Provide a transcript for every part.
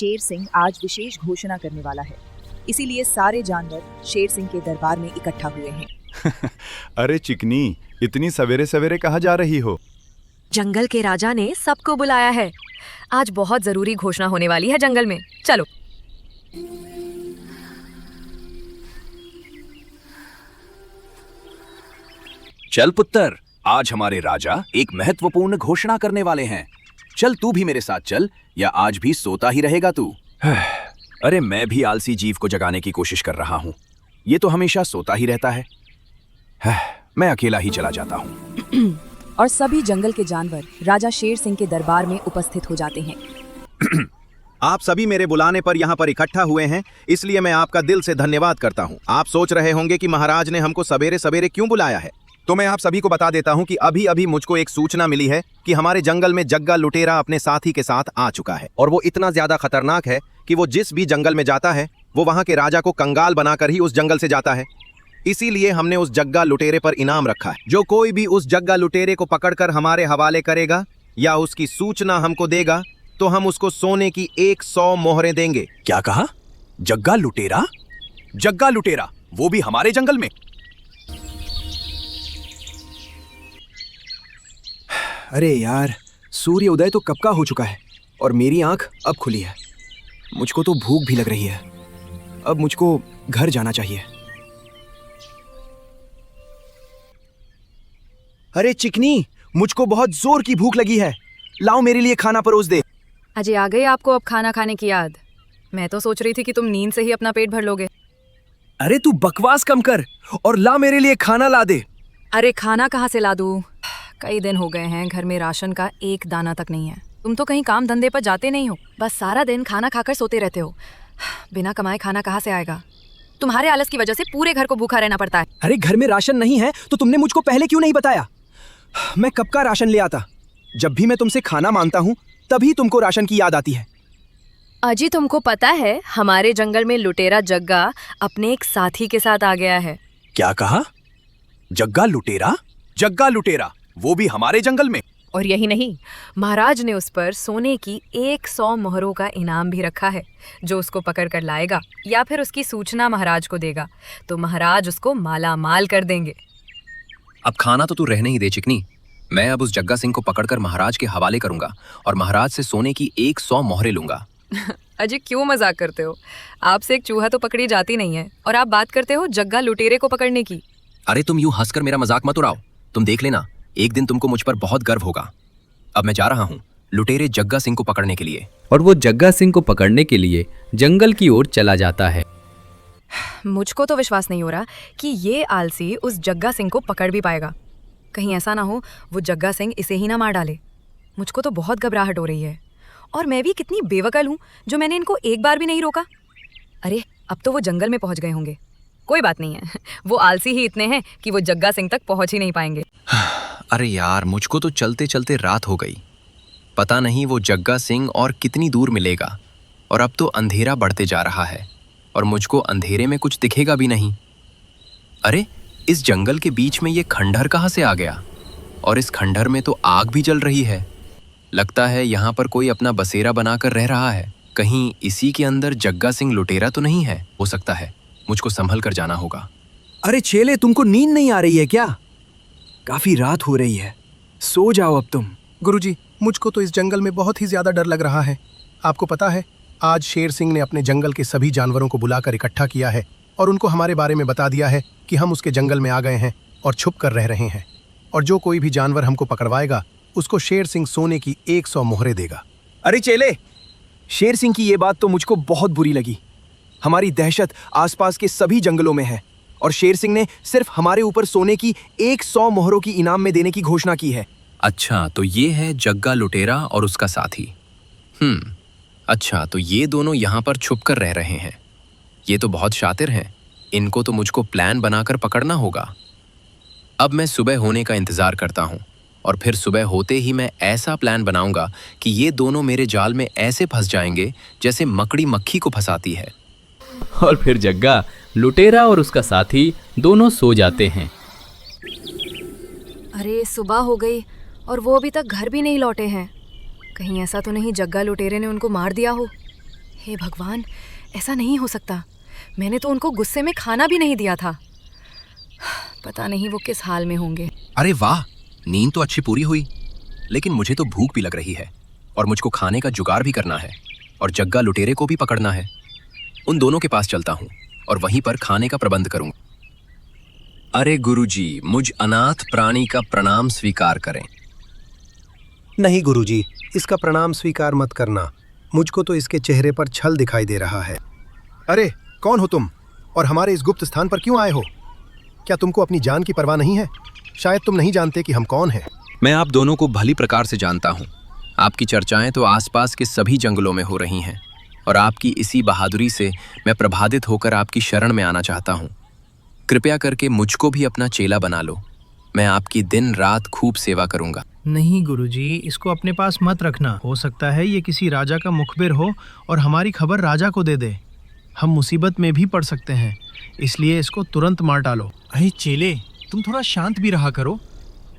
शेर सिंह आज विशेष घोषणा करने वाला है, इसीलिए सारे जानवर शेर सिंह के दरबार में इकट्ठा हुए हैं। अरे चिकनी, इतनी सवेरे सवेरे कहाँ जा रही हो? जंगल के राजा ने सबको बुलाया है। आज बहुत जरूरी घोषणा होने वाली है जंगल में। चलो। चल पुत्र, आज हमारे राजा एक महत्वपूर्ण घोषणा करने वाले हैं। चल तू भी मेरे साथ चल, या आज भी सोता ही रहेगा तू? अरे मैं भी आलसी जीव को जगाने की कोशिश कर रहा हूँ। ये तो हमेशा सोता ही रहता है। मैं अकेला ही चला जाता हूँ। और सभी जंगल के जानवर राजा शेर सिंह के दरबार में उपस्थित हो जाते हैं। आप सभी मेरे बुलाने पर यहाँ पर इकट्ठा हुए हैं, इसलिए मैं आपका दिल से धन्यवाद करता हूँ। आप सोच रहे होंगे कि महाराज ने हमको सवेरे सवेरे क्यों बुलाया है, तो मैं आप सभी को बता देता हूँ कि अभी अभी मुझको एक सूचना मिली है कि हमारे जंगल में जग्गा लुटेरा अपने साथी के साथ आ चुका है, और वो इतना ज्यादा खतरनाक है कि वो जिस भी जंगल में जाता है वो वहाँ के राजा को कंगाल बनाकर ही उस जंगल से जाता है। इसीलिए हमने उस जग्गा लुटेरे पर इनाम रखा है। जो कोई भी उस जग्गा लुटेरे को पकड़कर हमारे हवाले करेगा या उसकी सूचना हमको देगा, तो हम उसको सोने की 100 मोहरें देंगे। क्या कहा? जग्गा लुटेरा? जग्गा लुटेरा, वो भी हमारे जंगल में? अरे यार, सूर्य उदय तो कब का हो चुका है और मेरी आंख अब खुली है। मुझको तो भूख भी लग रही है। अब मुझको घर जाना चाहिए। अरे चिकनी, मुझको बहुत जोर की भूख लगी है। लाओ मेरे लिए खाना परोस दे। अजय, आ गई आपको अब खाना खाने की याद? मैं तो सोच रही थी कि तुम नींद से ही अपना पेट भर लोगे। अरे तू बकवास कम कर और ला मेरे लिए खाना ला दे। अरे खाना कहाँ से ला दूँ? कई दिन हो गए हैं, घर में राशन का एक दाना तक नहीं है। तुम तो कहीं काम धंधे पर जाते नहीं हो, बस सारा दिन खाना खाकर सोते रहते हो। बिना कमाए खाना कहाँ से आएगा? तुम्हारे आलस की वजह से पूरे घर को भूखा रहना पड़ता है। अरे घर में राशन नहीं है तो तुमने मुझको पहले क्यों नहीं बताया? मैं कब का राशन ले आता? जब भी मैं तुमसे खाना मांगता हूँ तभी तुमको राशन की याद आती है। अजी, तुमको पता है हमारे जंगल में लुटेरा जग्गा अपने एक साथी के साथ आ गया है। क्या कहा? जग्गा लुटेरा? जग्गा लुटेरा, वो भी हमारे जंगल में? और यही नहीं, महाराज ने उस पर सोने की 100 मोहरों का इनाम भी रखा है। जो उसको पकड़ कर लाएगा या फिर उसकी सूचना महाराज को देगा, तो महाराज उसको माला माल कर देंगे। अब खाना तो तू रहने ही दे चिकनी। मैं अब उस जग्गा सिंह को पकड़कर महाराज के हवाले करूंगा और महाराज से सोने की 100 मोहरें लूंगा। अजय, क्यों मजाक करते हो? आपसे एक चूहा तो पकड़ी जाती नहीं है और आप बात करते हो जग्गा लुटेरे को पकड़ने की। अरे तुम यूं हंसकर मेरा मजाक मत उड़ाओ। तुम देख लेना, एक दिन तुमको मुझ पर बहुत गर्व होगा। अब मैं जा रहा हूँ लुटेरे जग्गा सिंह को पकड़ने के लिए। और वो जग्गा सिंह को पकड़ने के लिए जंगल की ओर चला जाता है। मुझको तो विश्वास नहीं हो रहा कि ये आलसी उस जग्गा सिंह को पकड़ भी पाएगा। कहीं ऐसा ना हो वो जग्गा सिंह इसे ही ना मार डाले। मुझको तो बहुत घबराहट हो रही है। और मैं भी कितनी बेवकल हूँ जो मैंने इनको एक बार भी नहीं रोका। अरे अब तो वो जंगल में पहुँच गए होंगे। कोई बात नहीं है, वो आलसी ही इतने हैं कि वो जग्गा सिंह तक पहुँच ही नहीं पाएंगे। अरे यार, मुझको तो चलते चलते रात हो गई। पता नहीं वो जग्गा सिंह और कितनी दूर मिलेगा। और अब तो अंधेरा बढ़ते जा रहा है और मुझको अंधेरे में कुछ दिखेगा भी नहीं। अरे इस जंगल के बीच में ये खंडहर कहाँ से आ गया? और इस खंडहर में तो आग भी जल रही है। लगता है यहाँ पर कोई अपना बसेरा बनाकर रह रहा है। कहीं इसी के अंदर जग्गा सिंह लुटेरा तो नहीं है? हो सकता है, मुझको संभल कर जाना होगा। अरे चेले, तुमको नींद नहीं आ रही है क्या? काफी रात हो रही है, सो जाओ अब तुम। गुरुजी, मुझको तो इस जंगल में बहुत ही ज्यादा डर लग रहा है। आपको पता है, आज शेर सिंह ने अपने जंगल के सभी जानवरों को बुलाकर इकट्ठा किया है और उनको हमारे बारे में बता दिया है कि हम उसके जंगल में आ गए हैं और छुप कर रह रहे हैं। और जो कोई भी जानवर हमको पकड़वाएगा उसको शेर सिंह सोने की 100 मोहरें देगा। अरे चेले, शेर सिंह की ये बात तो मुझको बहुत बुरी लगी। हमारी दहशत आसपास के सभी जंगलों में है और शेर सिंह ने सिर्फ हमारे ऊपर सोने की 100 मोहरों की इनाम में देने की घोषणा की है। अच्छा, तो ये है जग्गा लुटेरा और उसका साथी। अच्छा, तो ये दोनों यहाँ पर छुप कर रह रहे हैं। ये तो बहुत शातिर हैं। इनको तो मुझको प्लान बनाकर पकड़ना होगा। अब मैं सुबह होने का इंतजार करता हूँ और फिर सुबह होते ही मैं ऐसा प्लान बनाऊंगा कि ये दोनों मेरे जाल में ऐसे फंस जाएंगे जैसे मकड़ी मक्खी को फंसाती है। और फिर जग्गा लुटेरा और उसका साथी दोनों सो जाते हैं। अरे सुबह हो गई और वो अभी तक घर भी नहीं लौटे हैं। कहीं ऐसा तो नहीं जग्गा लुटेरे ने उनको मार दिया हो। हे भगवान, ऐसा नहीं हो सकता। मैंने तो उनको गुस्से में खाना भी नहीं दिया था। पता नहीं वो किस हाल में होंगे। अरे वाह, नींद तो अच्छी पूरी हुई, लेकिन मुझे तो भूख भी लग रही है और मुझको खाने का जुगाड़ भी करना है और जग्गा लुटेरे को भी पकड़ना है। उन दोनों के पास चलता हूँ और वहीं पर खाने का प्रबंध करूँगा। अरे गुरुजी, मुझ अनाथ प्राणी का प्रणाम स्वीकार करें। नहीं गुरुजी, इसका प्रणाम स्वीकार मत करना। मुझको तो इसके चेहरे पर छल दिखाई दे रहा है। अरे कौन हो तुम और हमारे इस गुप्त स्थान पर क्यों आए हो? क्या तुमको अपनी जान की परवाह नहीं है? शायद तुम नहीं जानते कि हम कौन हैं। मैं आप दोनों को भली प्रकार से जानता हूँ। आपकी चर्चाएं तो आसपास के सभी जंगलों में हो रही हैं और आपकी इसी बहादुरी से मैं प्रभावित होकर आपकी शरण में आना चाहता हूँ। कृपया करके मुझको भी अपना चेला बना लो। मैं आपकी दिन रात खूब सेवा करूँगा। नहीं गुरुजी, इसको अपने पास मत रखना। हो सकता है ये किसी राजा का मुखबिर हो और हमारी खबर राजा को दे दे। हम मुसीबत में भी पड़ सकते हैं, इसलिए इसको तुरंत मार डालो। अरे चेले, तुम थोड़ा शांत भी रहा करो।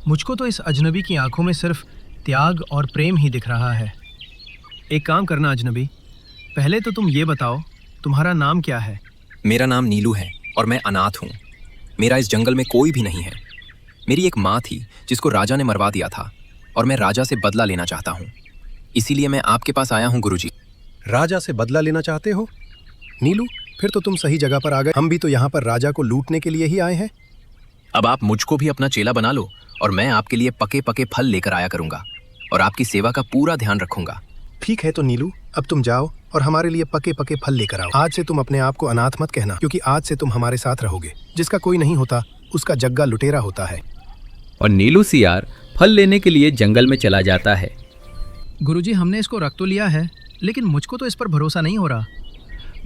मुझको तो इस अजनबी की आंखों में सिर्फ त्याग और प्रेम ही दिख रहा है। एक काम करना अजनबी, पहले तो तुम ये बताओ तुम्हारा नाम क्या है? मेरा नाम नीलू है और मैं अनाथ हूँ। मेरा इस जंगल में कोई भी नहीं है। मेरी एक माँ थी जिसको राजा ने मरवा दिया था और मैं राजा से बदला लेना चाहता हूँ। इसीलिए मैं आपके पास आया हूँ गुरुजी। राजा से बदला लेना चाहते हो? नीलू, फिर तो तुम सही जगह पर आ गए। हम भी तो यहाँ पर राजा को लूटने के लिए ही आए हैं। अब आप मुझको भी अपना चेला बना लो और मैं आपके लिए पके पके फल लेकर आया करूँगा और आपकी सेवा का पूरा ध्यान रखूँगा। ठीक है तो नीलू, अब तुम जाओ और हमारे लिए पके पके फल लेकर आओ। आज से तुम अपने आप को अनाथ मत कहना, क्योंकि आज से तुम हमारे साथ रहोगे। जिसका कोई नहीं होता उसका जग्गा लुटेरा होता है। और नीलू सियार फल लेने के लिए जंगल में चला जाता है। गुरुजी, हमने इसको रख तो लिया है, लेकिन मुझको तो इस पर भरोसा नहीं हो रहा।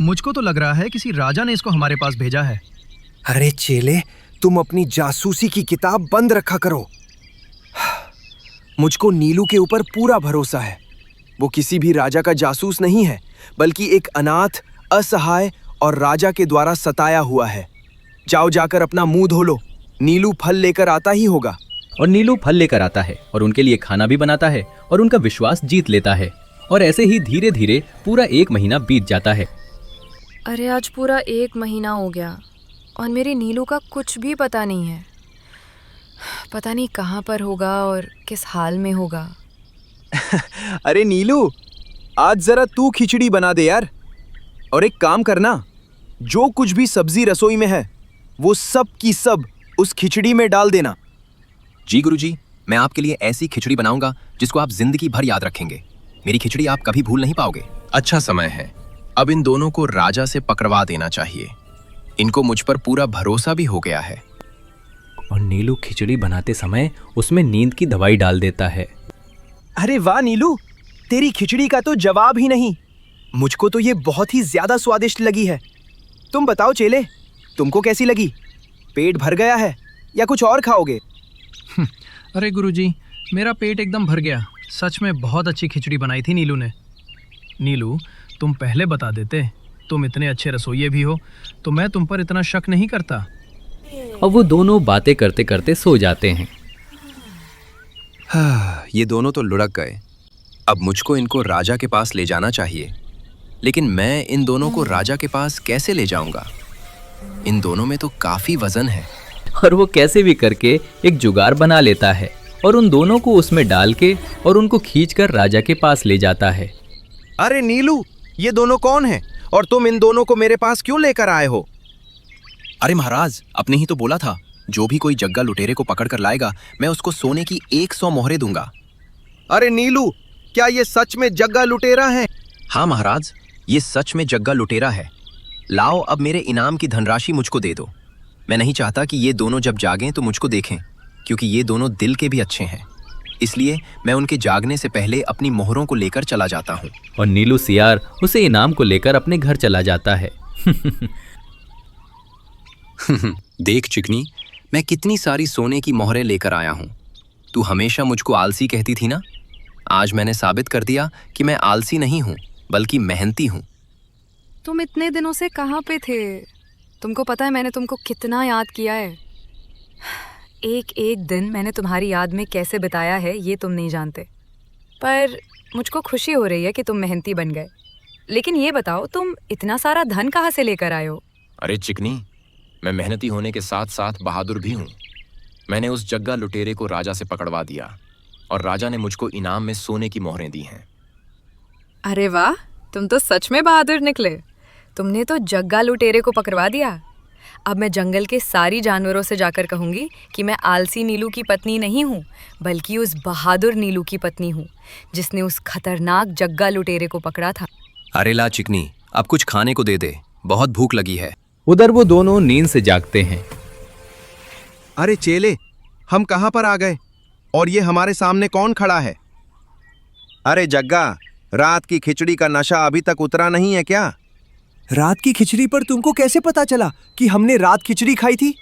मुझको तो लग रहा है किसी राजा ने इसको हमारे पास भेजा है। अरे चेले, तुम अपनी जासूसी की किताब बंद रखा करो। मुझको नीलू के ऊपर पूरा भरोसा है। वो किसी भी राजा का जासूस नहीं है, बल्कि एक अनाथ, असहाय और राजा के द्वारा सताया हुआ है। जाओ जाकर अपना मुंह धो लो। नीलू फल लेकर आता ही होगा। और नीलू फल लेकर आता है और उनके लिए खाना भी बनाता है और उनका विश्वास जीत लेता है। और ऐसे ही धीरे धीरे पूरा 1 महीना बीत जाता है। अरे आज पूरा 1 महीना हो गया और मेरी नीलू का कुछ भी पता नहीं है। पता नहीं कहाँ पर होगा और किस हाल में होगा। अरे नीलू, आज जरा तू खिचड़ी बना दे यार। और एक काम करना, जो कुछ भी सब्जी रसोई में है वो सब की सब उस खिचड़ी में डाल देना। जी गुरुजी, मैं आपके लिए ऐसी खिचड़ी बनाऊंगा जिसको आप जिंदगी भर याद रखेंगे। मेरी खिचड़ी आप कभी भूल नहीं पाओगे। अच्छा समय है, अब इन दोनों को राजा से पकड़वा देना चाहिए। इनको मुझ पर पूरा भरोसा भी हो गया है। और नीलू खिचड़ी बनाते समय उसमें नींद की दवाई डाल देता है। अरे वाह नीलू, तेरी खिचड़ी का तो जवाब ही नहीं। मुझको तो ये बहुत ही ज्यादा स्वादिष्ट लगी है। तुम बताओ चेले, तुमको कैसी लगी? पेट भर गया है या कुछ और खाओगे? अरे गुरुजी, मेरा पेट एकदम भर गया। सच में बहुत अच्छी खिचड़ी बनाई थी नीलू ने। नीलू, तुम पहले बता देते। तुम इतने अच्छे रसोइये भी हो तो मैं तुम पर इतना शक नहीं करता। और वो दोनों बातें करते करते सो जाते हैं। ये दोनों तो लुढ़क गए। अब मुझको इनको राजा के पास ले जाना चाहिए, लेकिन मैं इन दोनों को राजा के पास कैसे ले जाऊंगा? इन दोनों में तो काफी वजन है। और वो कैसे भी करके एक जुगाड़ बना लेता है और उन दोनों को उसमें डाल के और उनको खींचकर राजा के पास ले जाता है। अरे नीलू, ये दोनों कौन हैं और तुम इन दोनों को मेरे पास क्यों लेकर आए हो? अरे महाराज, आपने ही तो बोला था जो भी कोई जग्गा लुटेरे को पकड़ कर लाएगा मैं उसको सोने की 100 मोहरें दूंगा। अरे नीलू, क्या ये सच में जग्गा लुटेरा है? हाँ महाराज, ये सच में जग्गा लुटेरा है। लाओ, अब मेरे इनाम की धनराशि मुझको दे दो। मैं नहीं चाहता कि ये दोनों जब जागें तो मुझको देखें, क्योंकि ये दोनों दिल के भी अच्छे हैं। इसलिए मैं उनके जागने से पहले अपनी मोहरों को लेकर चला जाता हूँ। और नीलू सियार उसे इनाम को लेकर अपने घर चला जाता है। देख चिकनी, मैं कितनी सारी सोने की मोहरें लेकर आया हूँ। तू हमेशा मुझको आलसी कहती थी ना, आज मैंने साबित कर दिया कि मैं आलसी नहीं हूँ बल्कि मेहनती हूँ। तुम इतने दिनों से कहाँ पे थे? तुमको पता है मैंने तुमको कितना याद किया है। एक एक दिन मैंने तुम्हारी याद में कैसे बिताया है ये तुम नहीं जानते। पर मुझको खुशी हो रही है कि तुम मेहनती बन गए। लेकिन ये बताओ, तुम इतना सारा धन कहाँ से लेकर आए हो? अरे चिकनी, मैं मेहनती होने के साथ साथ बहादुर भी हूँ। मैंने उस जग्गा लुटेरे को राजा से पकड़वा दिया और राजा ने मुझको इनाम में सोने की मोहरें दी हैं। अरे वाह, तुम तो सच में बहादुर निकले। तुमने तो जग्गा लुटेरे को पकड़वा दिया। अब मैं जंगल के सारी जानवरों से जाकर कहूंगी कि मैं आलसी नीलू की पत्नी नहीं हूँ, बल्कि उस बहादुर नीलू की पत्नी हूँ जिसने उस खतरनाक जग्गा लुटेरे को पकड़ा था। अरे ला चिकनी, अब कुछ खाने को दे दे, बहुत भूख लगी है। उधर वो दोनों नींद से जागते हैं। अरे चेले, हम कहाँ पर आ गए और ये हमारे सामने कौन खड़ा है? अरे जग्गा, रात की खिचड़ी का नशा अभी तक उतरा नहीं है क्या? रात की खिचड़ी पर तुमको कैसे पता चला कि हमने रात खिचड़ी खाई थी?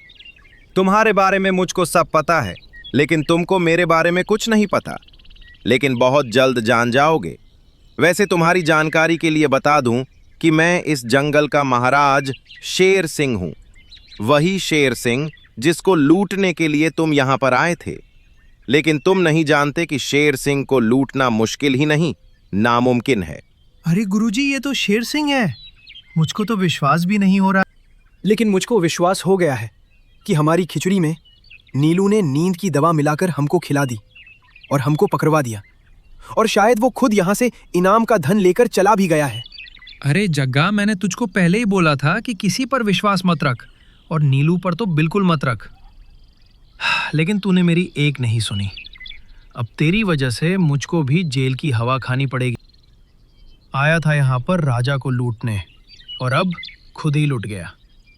तुम्हारे बारे में मुझको सब पता है, लेकिन तुमको मेरे बारे में कुछ नहीं पता। लेकिन बहुत जल्द जान जाओगे। वैसे तुम्हारी जानकारी के लिए बता दूं कि मैं इस जंगल का महाराज शेर सिंह हूं। वही शेर सिंह जिसको लूटने के लिए तुम यहां पर आए थे। लेकिन तुम नहीं जानते कि शेर सिंह को लूटना मुश्किल ही नहीं, नामुमकिन है। अरे गुरुजी, ये तो शेर सिंह है। मुझको तो विश्वास भी नहीं हो रहा। लेकिन मुझको विश्वास हो गया है कि हमारी खिचड़ी में नीलू ने नींद की दवा मिलाकर हमको खिला दी और हमको पकड़वा दिया, और शायद वो खुद यहाँ से इनाम का धन लेकर चला भी गया है। अरे जग्गा, मैंने तुझको पहले ही बोला था कि किसी पर विश्वास मत रख, और नीलू पर तो बिल्कुल मत रख। लेकिन तूने मेरी एक नहीं सुनी। अब तेरी वजह से मुझको भी जेल की हवा खानी पड़ेगी। आया था यहाँ पर राजा को लूटने, और अब खुद ही लुट गया।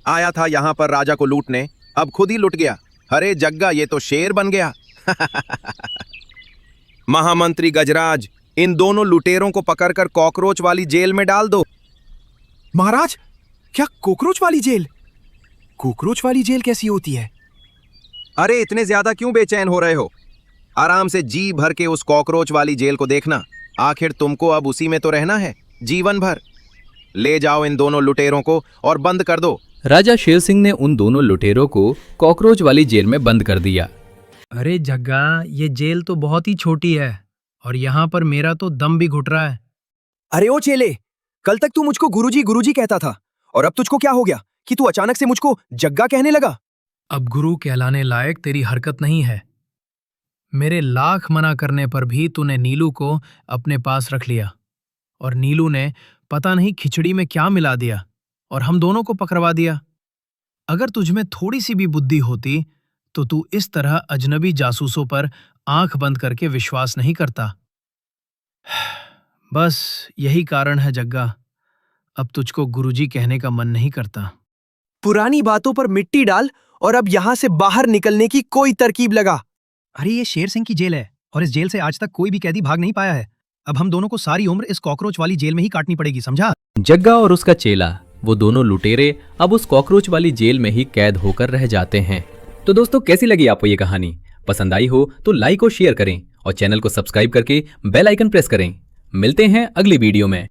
आया था यहाँ पर राजा को लूटने, अब खुद ही लुट गया। अरे जग्गा, ये तो शेर बन गया। महामंत्री गजराज, इन दोनों लुटेरों को पकड़कर कॉकरोच वाली जेल में डाल दो। महाराज, क्या कॉकरोच वाली जेल? कॉकरोच वाली जेल कैसी होती है? अरे इतने ज्यादा क्यों बेचैन हो रहे हो? आराम से जी भर के उस कॉकरोच वाली जेल को देखना। आखिर तुमको अब उसी में तो रहना है जीवन भर। ले जाओ इन दोनों लुटेरों को और बंद कर दो। राजा शेर सिंह ने उन दोनों लुटेरों को कॉकरोच वाली जेल में बंद कर दिया। अरे जग्गा, ये जेल तो बहुत ही छोटी है और यहाँ पर मेरा तो दम भी घुट रहा है। अरे ओ चेले, कल तक तू मुझको गुरुजी गुरुजी कहता था, और अब तुझको क्या हो गया कि तू अचानक से मुझको जग्गा कहने लगा? अब गुरु कहलाने लायक तेरी हरकत नहीं है। मेरे लाख मना करने पर भी तूने नीलू को अपने पास रख लिया, और नीलू ने पता नहीं खिचड़ी में क्या मिला दिया और हम दोनों को पकड़वा दिया। अगर तुझमें थोड़ी सी भी बुद्धि होती तो तू इस तरह अजनबी जासूसों पर आंख बंद करके विश्वास नहीं करता। बस यही कारण है जग्गा, अब तुझको गुरुजी कहने का मन नहीं करता। पुरानी बातों पर मिट्टी डाल और अब यहाँ से बाहर निकलने की कोई तरकीब लगा। अरे ये शेर सिंह की जेल है और इस जेल से आज तक कोई भी कैदी भाग नहीं पाया है। अब हम दोनों को सारी उम्र इस कॉकरोच वाली जेल में ही काटनी पड़ेगी, समझा? जग्गा और उसका चेला, वो दोनों लुटेरे अब उस कॉकरोच वाली जेल में ही कैद होकर रह जाते हैं। तो दोस्तों, कैसी लगी आपको ये कहानी? पसंद आई हो तो लाइक और शेयर करें और चैनल को सब्सक्राइब करके बेल आइकन प्रेस करें। मिलते हैं अगली वीडियो में।